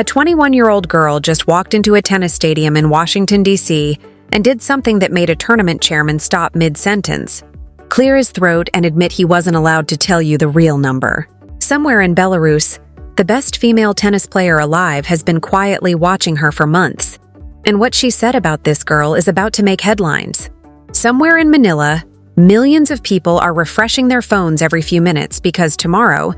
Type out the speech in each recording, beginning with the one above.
A 21-year-old girl just walked into a tennis stadium in Washington, D.C., and did something that made a tournament chairman stop mid-sentence, clear his throat, and admit he wasn't allowed to tell you the real number. Somewhere in Belarus, the best female tennis player alive has been quietly watching her for months. And what she said about this girl is about to make headlines. Somewhere in Manila, millions of people are refreshing their phones every few minutes because tomorrow,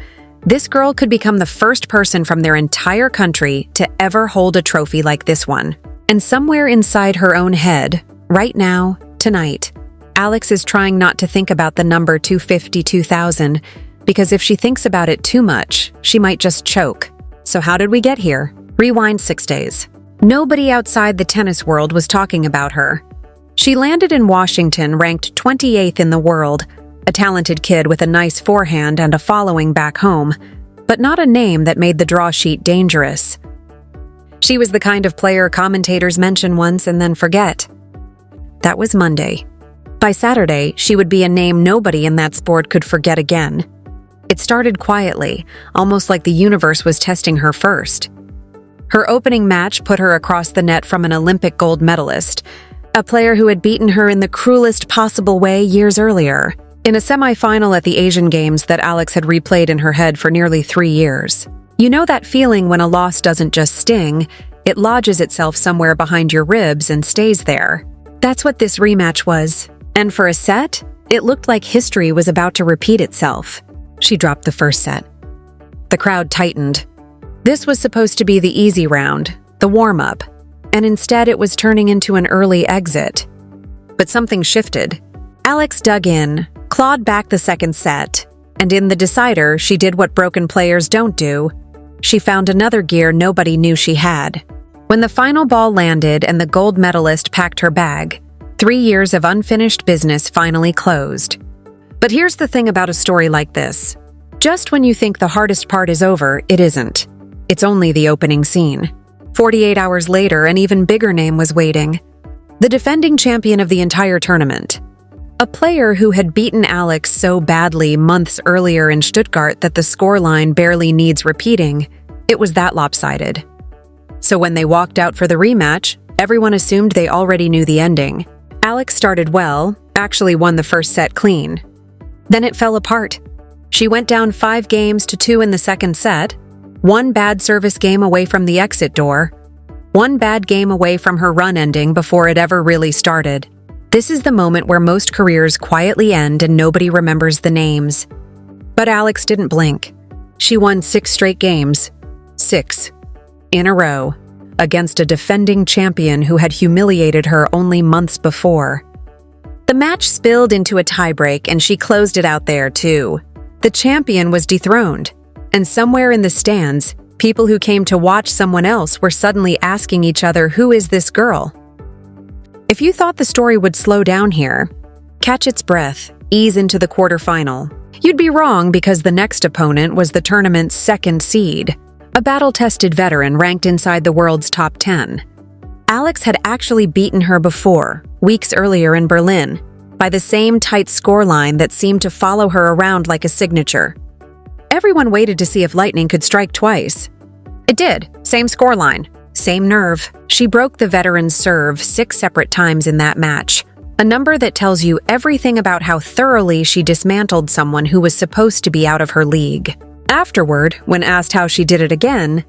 this girl could become the first person from their entire country to ever hold a trophy like this one. And somewhere inside her own head, right now, tonight, Alex is trying not to think about the number 252,000, because if she thinks about it too much, she might just choke. So how did we get here? Rewind 6 days. Nobody outside the tennis world was talking about her. She landed in Washington, ranked 28th in the world, a talented kid with a nice forehand and a following back home, but not a name that made the draw sheet dangerous. She was the kind of player commentators mention once and then forget. That was Monday. By Saturday, she would be a name nobody in that sport could forget again. It started quietly, almost like the universe was testing her first. Her opening match put her across the net from an Olympic gold medalist, a player who had beaten her in the cruelest possible way years earlier, in a semifinal at the Asian Games that Alex had replayed in her head for nearly 3 years. You know that feeling when a loss doesn't just sting, it lodges itself somewhere behind your ribs and stays there. That's what this rematch was. And for a set, it looked like history was about to repeat itself. She dropped the first set. The crowd tightened. This was supposed to be the easy round, the warm-up, and instead it was turning into an early exit. But something shifted. Alex dug in, clawed back the second set, and in the decider, she did what broken players don't do. She found another gear nobody knew she had. When the final ball landed and the gold medalist packed her bag, 3 years of unfinished business finally closed. But here's the thing about a story like this. Just when you think the hardest part is over, it isn't. It's only the opening scene. 48 hours later, an even bigger name was waiting. The defending champion of the entire tournament. A player who had beaten Alex so badly months earlier in Stuttgart that the scoreline barely needs repeating. It was that lopsided. So when they walked out for the rematch, everyone assumed they already knew the ending. Alex started well, actually won the first set clean. Then it fell apart. She went down 5-2 in the second set, one bad service game away from the exit door, one bad game away from her run ending before it ever really started. This is the moment where most careers quietly end and nobody remembers the names. But Alex didn't blink. She won 6 straight games. 6. In a row. Against a defending champion who had humiliated her only months before. The match spilled into a tiebreak and she closed it out there too. The champion was dethroned. And somewhere in the stands, people who came to watch someone else were suddenly asking each other, who is this girl? If you thought the story would slow down here, catch its breath, ease into the quarterfinal, you'd be wrong because the next opponent was the tournament's second seed, a battle-tested veteran ranked inside the world's top 10. Alex had actually beaten her before, weeks earlier in Berlin, by the same tight scoreline that seemed to follow her around like a signature. Everyone waited to see if lightning could strike twice. It did. Same scoreline. Same nerve. She broke the veteran's serve 6 separate times in that match, a number that tells you everything about how thoroughly she dismantled someone who was supposed to be out of her league. Afterward, when asked how she did it again,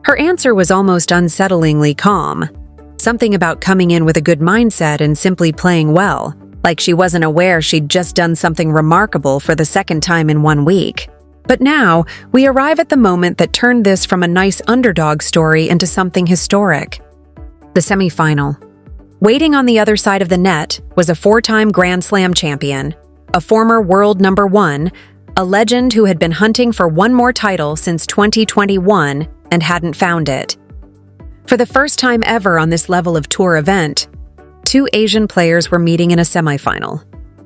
her answer was almost unsettlingly calm. Something about coming in with a good mindset and simply playing well, like she wasn't aware she'd just done something remarkable for the second time in 1 week. But now, we arrive at the moment that turned this from a nice underdog story into something historic. The semifinal. Waiting on the other side of the net was a 4-time Grand Slam champion, a former world number 1, a legend who had been hunting for one more title since 2021 and hadn't found it. For the first time ever on this level of tour event, 2 Asian players were meeting in a semifinal.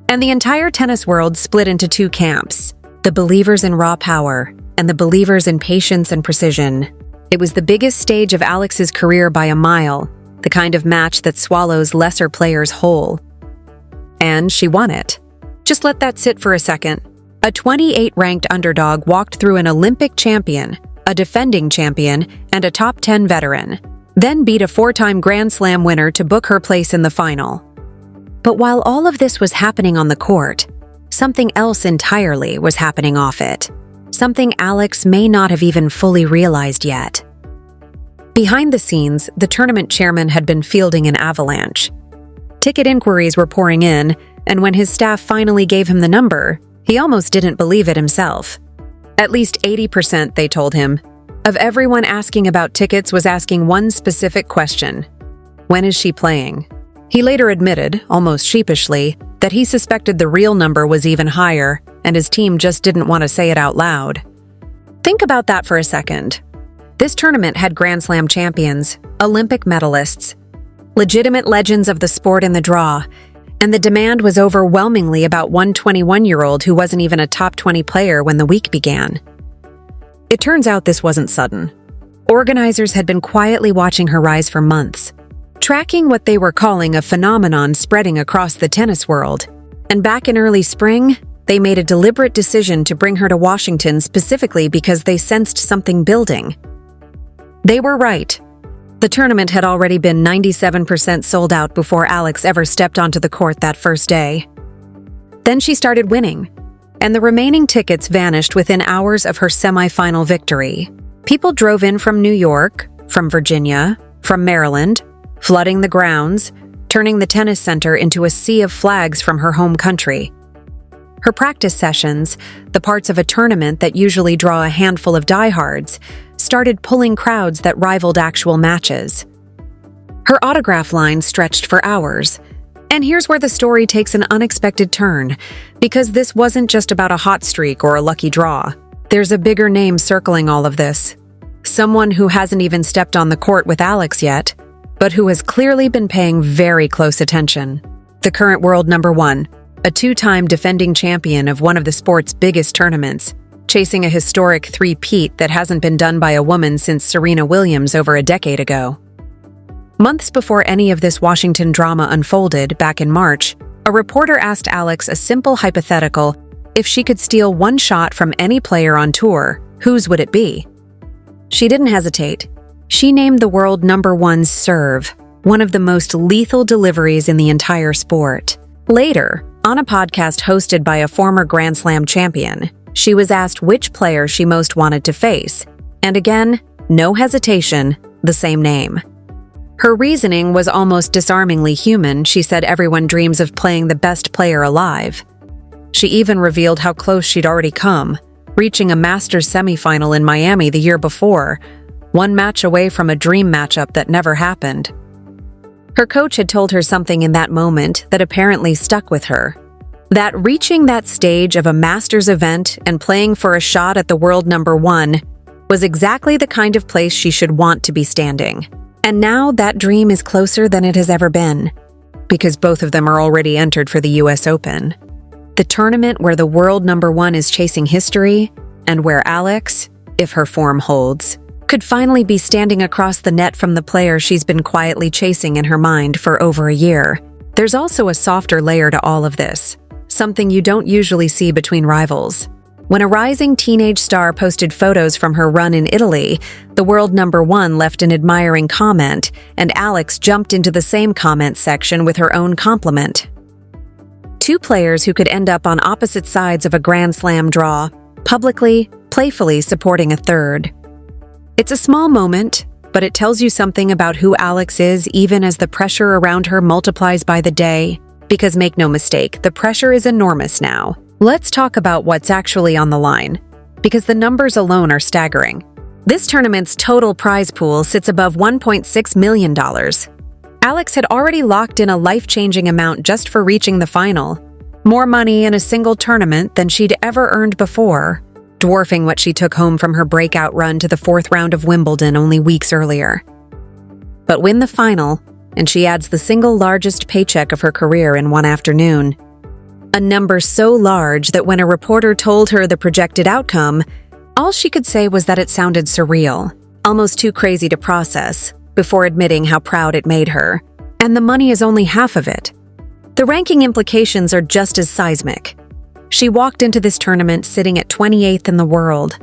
And the entire tennis world split into 2 camps. The believers in raw power, and the believers in patience and precision. It was the biggest stage of Alex's career by a mile, the kind of match that swallows lesser players whole. And she won it. Just let that sit for a second. A 28-ranked underdog walked through an Olympic champion, a defending champion, and a top 10 veteran, then beat a 4-time Grand Slam winner to book her place in the final. But while all of this was happening on the court, something else entirely was happening off it. Something Alex may not have even fully realized yet. Behind the scenes, the tournament chairman had been fielding an avalanche. Ticket inquiries were pouring in, and when his staff finally gave him the number, he almost didn't believe it himself. At least 80%, they told him, of everyone asking about tickets was asking one specific question: when is she playing? He later admitted, almost sheepishly, that he suspected the real number was even higher, and his team just didn't want to say it out loud. Think about that for a second. This tournament had Grand Slam champions, Olympic medalists, legitimate legends of the sport in the draw, and the demand was overwhelmingly about one 21-year-old who wasn't even a top 20 player when the week began. It turns out this wasn't sudden. Organizers had been quietly watching her rise for months, tracking what they were calling a phenomenon spreading across the tennis world. And back in early spring, they made a deliberate decision to bring her to Washington specifically because they sensed something building. They were right. The tournament had already been 97% sold out before Alex ever stepped onto the court that first day. Then she started winning, and the remaining tickets vanished within hours of her semifinal victory. People drove in from New York, from Virginia, from Maryland, flooding the grounds, turning the tennis center into a sea of flags from her home country. Her practice sessions, the parts of a tournament that usually draw a handful of diehards, started pulling crowds that rivaled actual matches. Her autograph line stretched for hours. And here's where the story takes an unexpected turn, because this wasn't just about a hot streak or a lucky draw. There's a bigger name circling all of this. Someone who hasn't even stepped on the court with Alex yet, but who has clearly been paying very close attention. The current world number 1, a 2-time defending champion of one of the sport's biggest tournaments, chasing a historic three-peat that hasn't been done by a woman since Serena Williams over a decade ago. Months before any of this Washington drama unfolded, back in March, a reporter asked Alex a simple hypothetical: if she could steal one shot from any player on tour, whose would it be? She didn't hesitate. She named the world number 1's serve, one of the most lethal deliveries in the entire sport. Later, on a podcast hosted by a former Grand Slam champion, she was asked which player she most wanted to face, and again, no hesitation, the same name. Her reasoning was almost disarmingly human. She said everyone dreams of playing the best player alive. She even revealed how close she'd already come, reaching a Masters semifinal in Miami the year before, one match away from a dream matchup that never happened. Her coach had told her something in that moment that apparently stuck with her. That reaching that stage of a Masters event and playing for a shot at the world number 1 was exactly the kind of place she should want to be standing. And now that dream is closer than it has ever been, because both of them are already entered for the US Open. The tournament where the world number 1 is chasing history, and where Alex, if her form holds, could finally be standing across the net from the player she's been quietly chasing in her mind for over a year. There's also a softer layer to all of this, something you don't usually see between rivals. When a rising teenage star posted photos from her run in Italy, the world number 1 left an admiring comment, and Alex jumped into the same comment section with her own compliment. 2 players who could end up on opposite sides of a Grand Slam draw, publicly, playfully supporting a third. It's a small moment, but it tells you something about who Alex is even as the pressure around her multiplies by the day. Because make no mistake, the pressure is enormous now. Let's talk about what's actually on the line, because the numbers alone are staggering. This tournament's total prize pool sits above $1.6 million. Alex had already locked in a life-changing amount just for reaching the final. More money in a single tournament than she'd ever earned before, dwarfing what she took home from her breakout run to the 4th round of Wimbledon only weeks earlier. But win the final, and she adds the single largest paycheck of her career in one afternoon. A number so large that when a reporter told her the projected outcome, all she could say was that it sounded surreal, almost too crazy to process, before admitting how proud it made her. And the money is only half of it. The ranking implications are just as seismic. She walked into this tournament sitting at 28th in the world.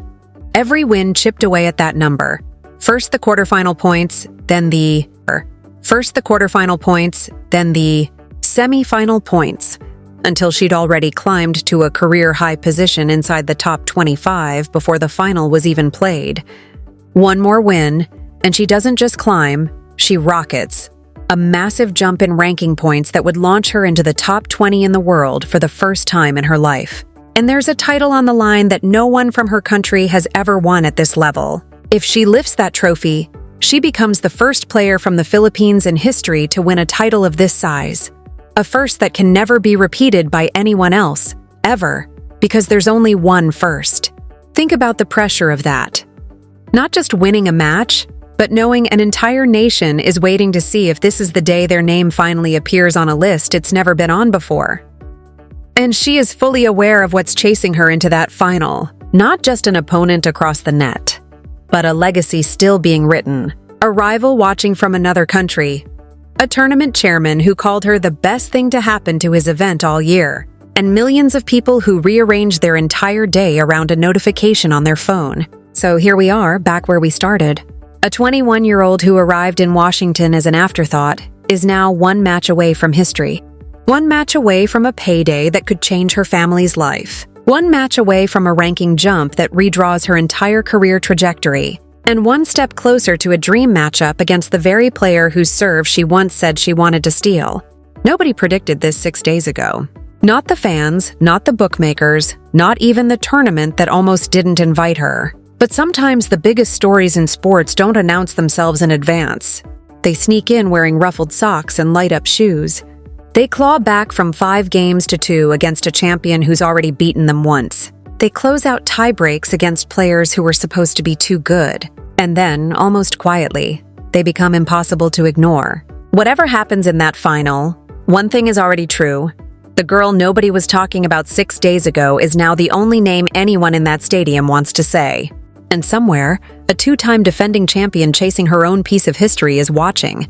Every win chipped away at that number. First the quarterfinal points, then the semi-final points, until she'd already climbed to a career-high position inside the top 25 before the final was even played. One more win, and she doesn't just climb, she rockets. A massive jump in ranking points that would launch her into the top 20 in the world for the first time in her life. And there's a title on the line that no one from her country has ever won at this level. If she lifts that trophy, she becomes the first player from the Philippines in history to win a title of this size. A first that can never be repeated by anyone else, ever, because there's only one first. Think about the pressure of that. Not just winning a match, but knowing an entire nation is waiting to see if this is the day their name finally appears on a list it's never been on before. And she is fully aware of what's chasing her into that final. Not just an opponent across the net, but a legacy still being written. A rival watching from another country. A tournament chairman who called her the best thing to happen to his event all year. And millions of people who rearranged their entire day around a notification on their phone. So here we are, back where we started. A 21-year-old who arrived in Washington as an afterthought is now one match away from history. One match away from a payday that could change her family's life. One match away from a ranking jump that redraws her entire career trajectory. And one step closer to a dream matchup against the very player whose serve she once said she wanted to steal. Nobody predicted this 6 days ago. Not the fans, not the bookmakers, not even the tournament that almost didn't invite her. But sometimes the biggest stories in sports don't announce themselves in advance. They sneak in wearing ruffled socks and light-up shoes. They claw back from 5 games to 2 against a champion who's already beaten them once. They close out tie breaks against players who were supposed to be too good. And then, almost quietly, they become impossible to ignore. Whatever happens in that final, one thing is already true. The girl nobody was talking about 6 days ago is now the only name anyone in that stadium wants to say. And somewhere, a 2-time defending champion chasing her own piece of history is watching,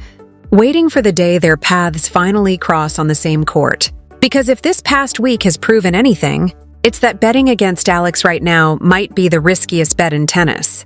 waiting for the day their paths finally cross on the same court. Because if this past week has proven anything, it's that betting against Alex right now might be the riskiest bet in tennis.